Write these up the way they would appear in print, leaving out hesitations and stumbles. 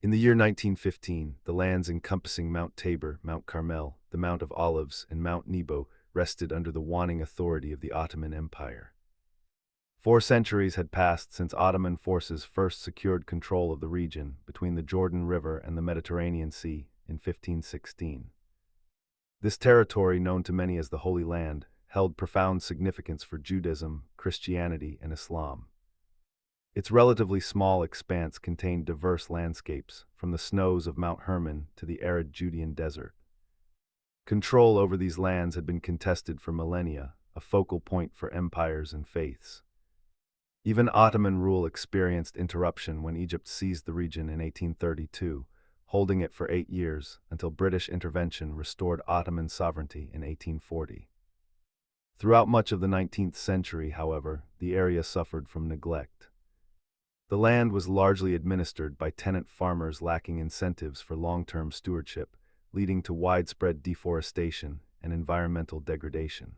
In the year 1915, the lands encompassing Mount Tabor, Mount Carmel, the Mount of Olives, and Mount Nebo rested under the waning authority of the Ottoman Empire. 4 centuries had passed since Ottoman forces first secured control of the region between the Jordan River and the Mediterranean Sea in 1516. This territory, known to many as the Holy Land, held profound significance for Judaism, Christianity, and Islam. Its relatively small expanse contained diverse landscapes, from the snows of Mount Hermon to the arid Judean desert. Control over these lands had been contested for millennia, a focal point for empires and faiths. Even Ottoman rule experienced interruption when Egypt seized the region in 1832, holding it for 8 years until British intervention restored Ottoman sovereignty in 1840. Throughout much of the 19th century, however, the area suffered from neglect. The land was largely administered by tenant farmers lacking incentives for long-term stewardship, leading to widespread deforestation and environmental degradation.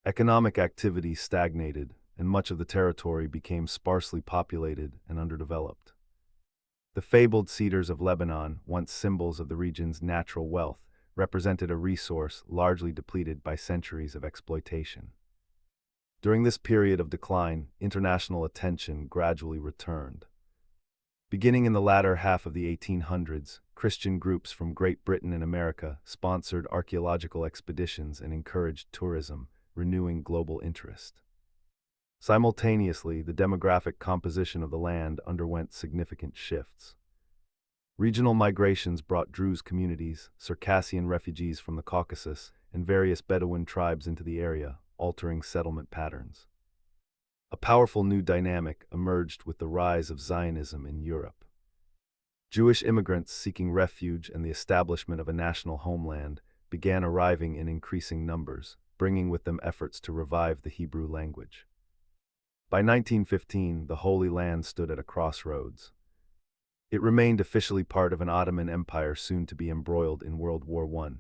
Economic activity stagnated, and much of the territory became sparsely populated and underdeveloped. The fabled cedars of Lebanon, once symbols of the region's natural wealth, represented a resource largely depleted by centuries of exploitation. During this period of decline, international attention gradually returned. Beginning in the latter half of the 1800s, Christian groups from Great Britain and America sponsored archaeological expeditions and encouraged tourism, renewing global interest. Simultaneously, the demographic composition of the land underwent significant shifts. Regional migrations brought Druze communities, Circassian refugees from the Caucasus, and various Bedouin tribes into the area, altering settlement patterns. A powerful new dynamic emerged with the rise of Zionism in Europe. Jewish immigrants seeking refuge and the establishment of a national homeland began arriving in increasing numbers, bringing with them efforts to revive the Hebrew language. By 1915, the Holy Land stood at a crossroads. It remained officially part of an Ottoman Empire soon to be embroiled in World War I,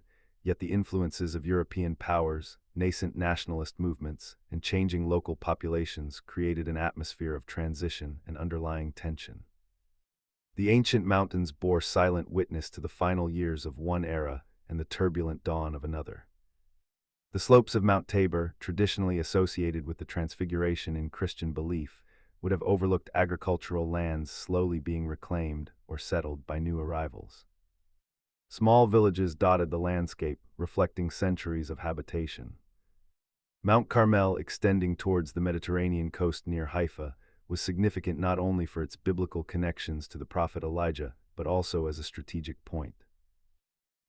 yet the influences of European powers, nascent nationalist movements, and changing local populations created an atmosphere of transition and underlying tension. The ancient mountains bore silent witness to the final years of one era and the turbulent dawn of another. The slopes of Mount Tabor, traditionally associated with the Transfiguration in Christian belief, would have overlooked agricultural lands slowly being reclaimed or settled by new arrivals. Small villages dotted the landscape, reflecting centuries of habitation. Mount Carmel, extending towards the Mediterranean coast near Haifa, was significant not only for its biblical connections to the prophet Elijah, but also as a strategic point.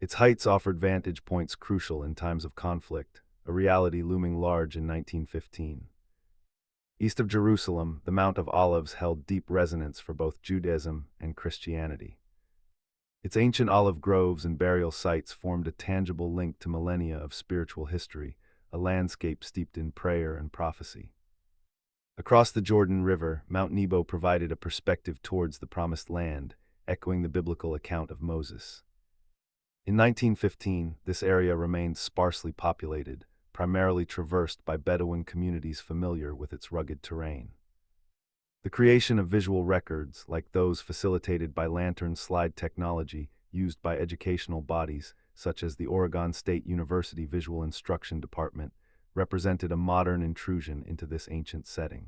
Its heights offered vantage points crucial in times of conflict, a reality looming large in 1915. East of Jerusalem, the Mount of Olives held deep resonance for both Judaism and Christianity. Its ancient olive groves and burial sites formed a tangible link to millennia of spiritual history, a landscape steeped in prayer and prophecy. Across the Jordan River, Mount Nebo provided a perspective towards the Promised Land, echoing the biblical account of Moses. In 1915, this area remained sparsely populated, primarily traversed by Bedouin communities familiar with its rugged terrain. The creation of visual records, like those facilitated by lantern slide technology used by educational bodies, such as the Oregon State University Visual Instruction Department, represented a modern intrusion into this ancient setting.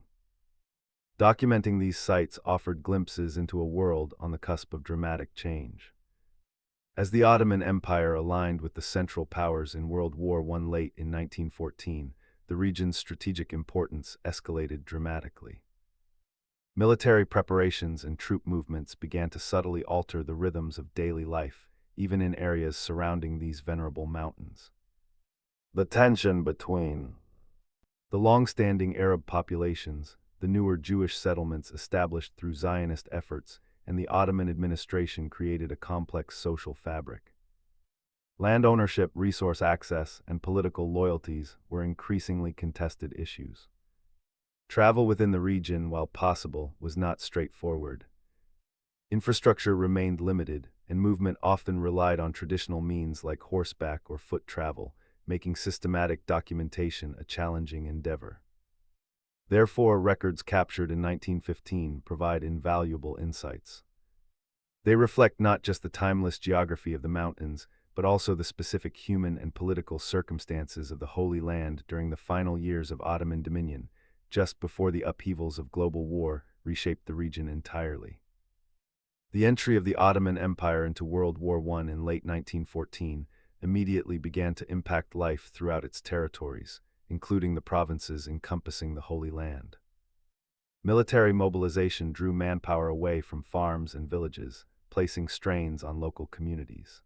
Documenting these sites offered glimpses into a world on the cusp of dramatic change. As the Ottoman Empire aligned with the Central Powers in World War I late in 1914, the region's strategic importance escalated dramatically. Military preparations and troop movements began to subtly alter the rhythms of daily life, even in areas surrounding these venerable mountains. The tension between the long-standing Arab populations, the newer Jewish settlements established through Zionist efforts, and the Ottoman administration created a complex social fabric. Land ownership, resource access, and political loyalties were increasingly contested issues. Travel within the region, while possible, was not straightforward. Infrastructure remained limited, and movement often relied on traditional means like horseback or foot travel, making systematic documentation a challenging endeavor. Therefore, records captured in 1915 provide invaluable insights. They reflect not just the timeless geography of the mountains, but also the specific human and political circumstances of the Holy Land during the final years of Ottoman dominion, just before the upheavals of global war reshaped the region entirely. The entry of the Ottoman Empire into World War I in late 1914 immediately began to impact life throughout its territories, including the provinces encompassing the Holy Land. Military mobilization drew manpower away from farms and villages, placing strains on local communities.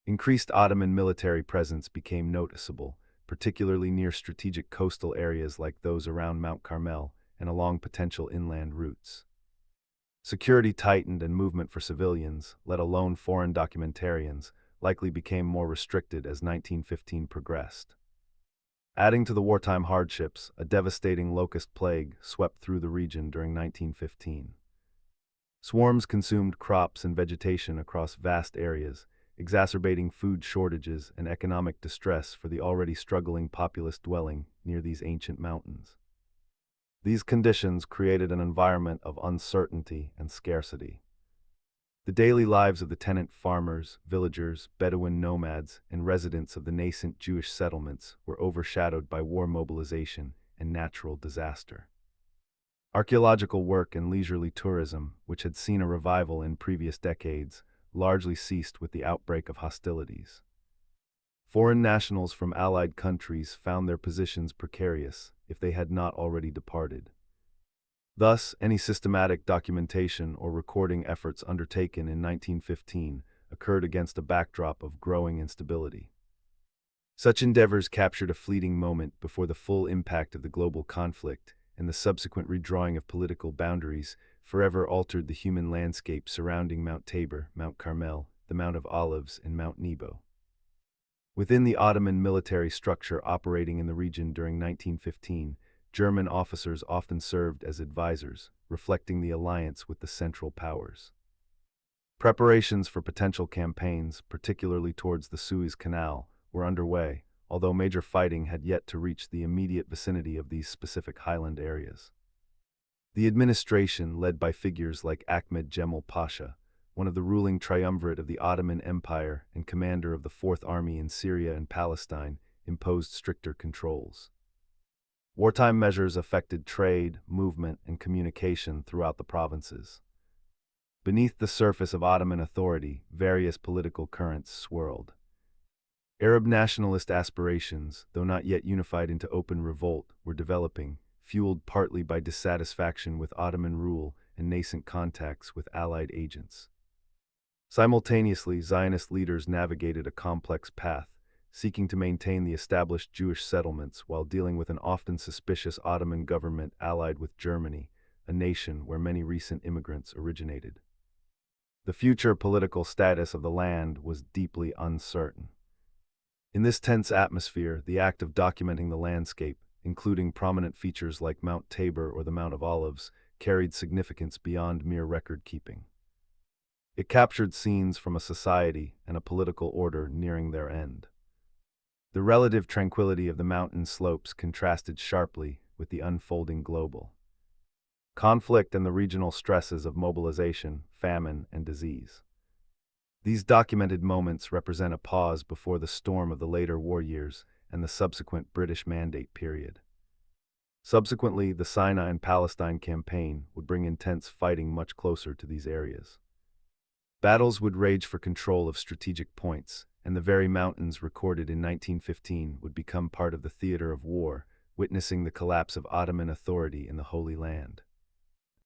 Increased Ottoman military presence became noticeable, particularly near strategic coastal areas like those around Mount Carmel and along potential inland routes. Security tightened and movement for civilians, let alone foreign documentarians, likely became more restricted as 1915 progressed. Adding to the wartime hardships, a devastating locust plague swept through the region during 1915. Swarms consumed crops and vegetation across vast areas, exacerbating food shortages and economic distress for the already struggling populace dwelling near these ancient mountains. These conditions created an environment of uncertainty and scarcity. The daily lives of the tenant farmers, villagers, Bedouin nomads, and residents of the nascent Jewish settlements were overshadowed by war mobilization and natural disaster. Archaeological work and leisurely tourism, which had seen a revival in previous decades, largely ceased with the outbreak of hostilities. Foreign nationals from allied countries found their positions precarious if they had not already departed. Thus, any systematic documentation or recording efforts undertaken in 1915 occurred against a backdrop of growing instability. Such endeavors captured a fleeting moment before the full impact of the global conflict, and the subsequent redrawing of political boundaries forever altered the human landscape surrounding Mount Tabor, Mount Carmel, the Mount of Olives, and Mount Nebo. Within the Ottoman military structure operating in the region during 1915, German officers often served as advisors, reflecting the alliance with the Central Powers. Preparations for potential campaigns, particularly towards the Suez Canal, were underway, although major fighting had yet to reach the immediate vicinity of these specific highland areas. The administration, led by figures like Ahmed Cemal Pasha, one of the ruling triumvirate of the Ottoman Empire and commander of the Fourth Army in Syria and Palestine, imposed stricter controls. Wartime measures affected trade, movement, and communication throughout the provinces. Beneath the surface of Ottoman authority, various political currents swirled. Arab nationalist aspirations, though not yet unified into open revolt, were developing, fueled partly by dissatisfaction with Ottoman rule and nascent contacts with Allied agents. Simultaneously, Zionist leaders navigated a complex path, seeking to maintain the established Jewish settlements while dealing with an often suspicious Ottoman government allied with Germany, a nation where many recent immigrants originated. The future political status of the land was deeply uncertain. In this tense atmosphere, the act of documenting the landscape, including prominent features like Mount Tabor or the Mount of Olives, carried significance beyond mere record-keeping. It captured scenes from a society and a political order nearing their end. The relative tranquility of the mountain slopes contrasted sharply with the unfolding global conflict and the regional stresses of mobilization, famine, and disease. These documented moments represent a pause before the storm of the later war years and the subsequent British Mandate period. Subsequently, the Sinai and Palestine campaign would bring intense fighting much closer to these areas. Battles would rage for control of strategic points, and the very mountains recorded in 1915 would become part of the theater of war, witnessing the collapse of Ottoman authority in the Holy Land.